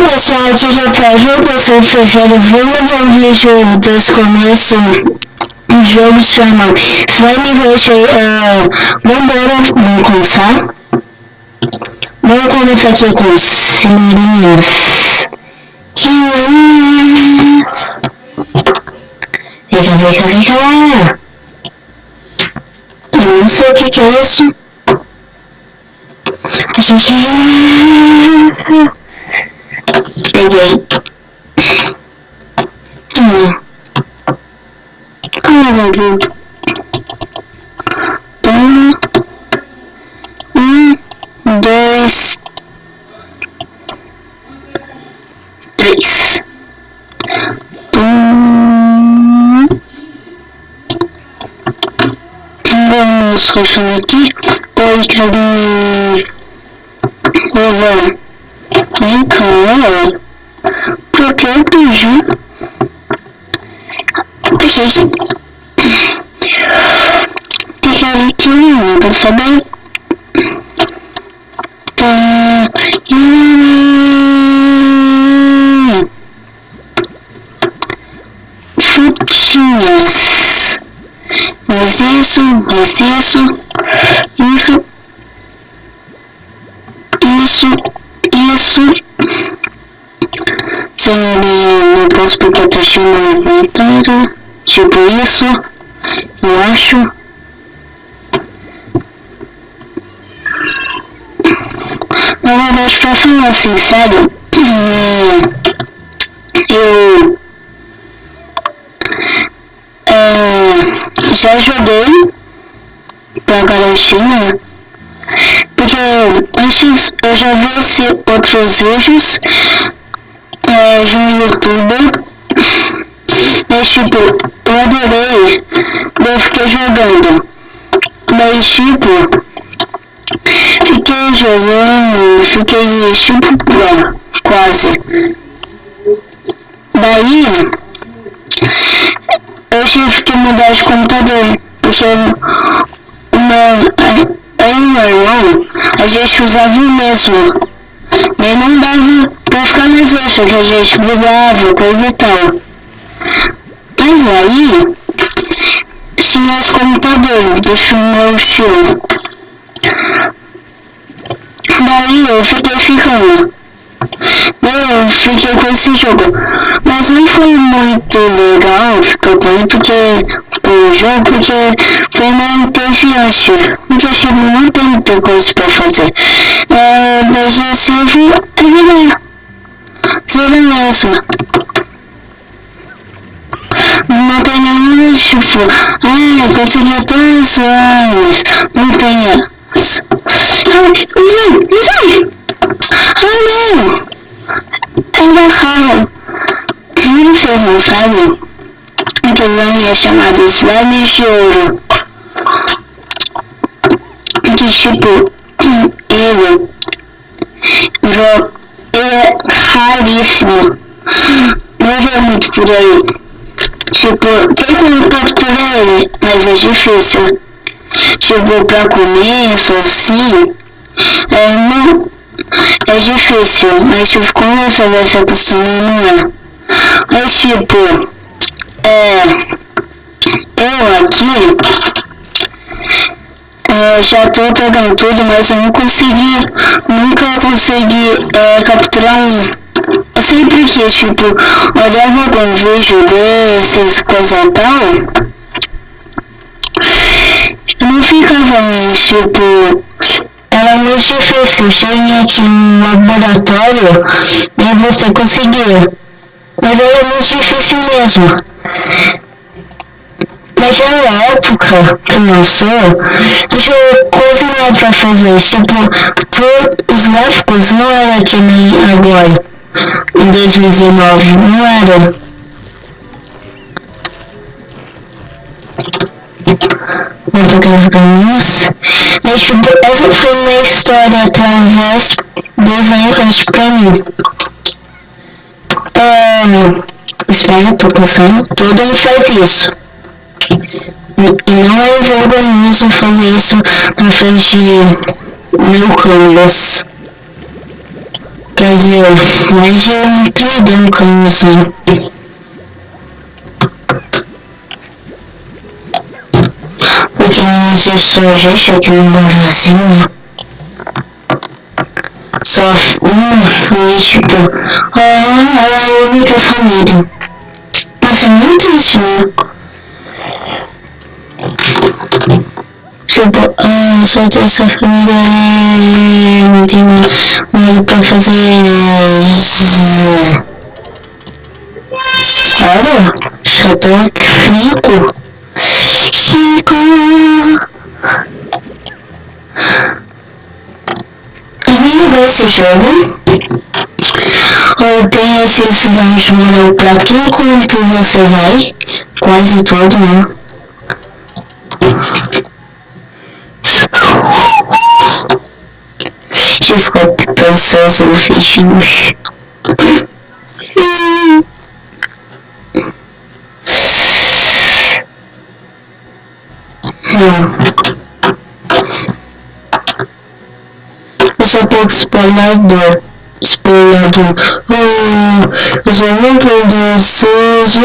pessoal, aqui já Pedro, você prefere ver um vídeo desse começo do jogo se chama Slime Rush. Vamos começar? Vamos começar aqui com senhorinhas. Senhorinhas. Vem cá. Eu não sei o que é isso. A gente peguei. Meu Deus. Dois, três. Vamos continuar aqui. Oi, cadê? Vem cá. Por que eu perdi? Gente, tem que ir aqui, não quero saber. Frutinhas. Mas isso. Senhorinha, não posso porque tá chamando o inventário. Tipo isso, eu acho. Na verdade, pra falar assim, sério, eu já joguei pra garotinha, porque antes eu já vi outros vídeos de um youtuber, mas tipo, eu adorei, eu fiquei jogando, mas tipo, fiquei tipo quase. Daí eu tive que mudar de computador, porque eu e meu irmão, a gente usava o mesmo, e não dava pra ficar mais vezes, porque a gente brigava, coisa e tal. Mas aí tinha esse computador, deixa o meu estilo. Daí eu fiquei com esse jogo, mas não foi muito legal ficar com ele porque foi meio entediante, porque tipo, não tem muita coisa pra fazer. Mas o Silvio seria mesmo. Não tem nenhum tipo, consegui 2 anos, não tem. Não! Era raro. Vocês não sabem? Aquele slime é chamado slime de ouro. Que tipo, ele é raríssimo. Não vê muito por aí. Tipo, tem como capturar ele, mas é difícil. Tipo, pra começo, assim, é difícil, mas tipo, como você vai se acostumando, mas tipo, eu aqui, já tô pegando tudo, mas eu nunca consegui capturar um. Eu sempre quis, tipo, olhava algum vídeo desses, coisa e tal, eu não ficava, tipo, era muito difícil, tinha aqui um laboratório e você conseguia, mas era muito difícil mesmo. Naquela época que lançou, tinha coisa lá pra fazer, tipo, os gráficos não eram que nem agora, em 2019, não era. Muito galinhas. Mas tipo, essa foi uma história através dos Minecraft pra mim. Espera, tô pensando. Todo mundo faz isso. E não é vergonhoso fazer isso na frente de 1000 câmeras. Quer dizer, mas já perdeu um canção. Porque você só já achou que no Brasil, né? Só uma, tipo, ela é a única família. Mas é muito isso, né? Tipo, só ter essa família não tem nada pra fazer. Olha, só tô rico. Chico. Eu nem gosto desse jogo. Ou tem esses moral pra que enquanto você vai? Quase todo, né? Desculpe, pessoas ofendidas. Eu sou um pouco spoilador. Eu sou muito dos seus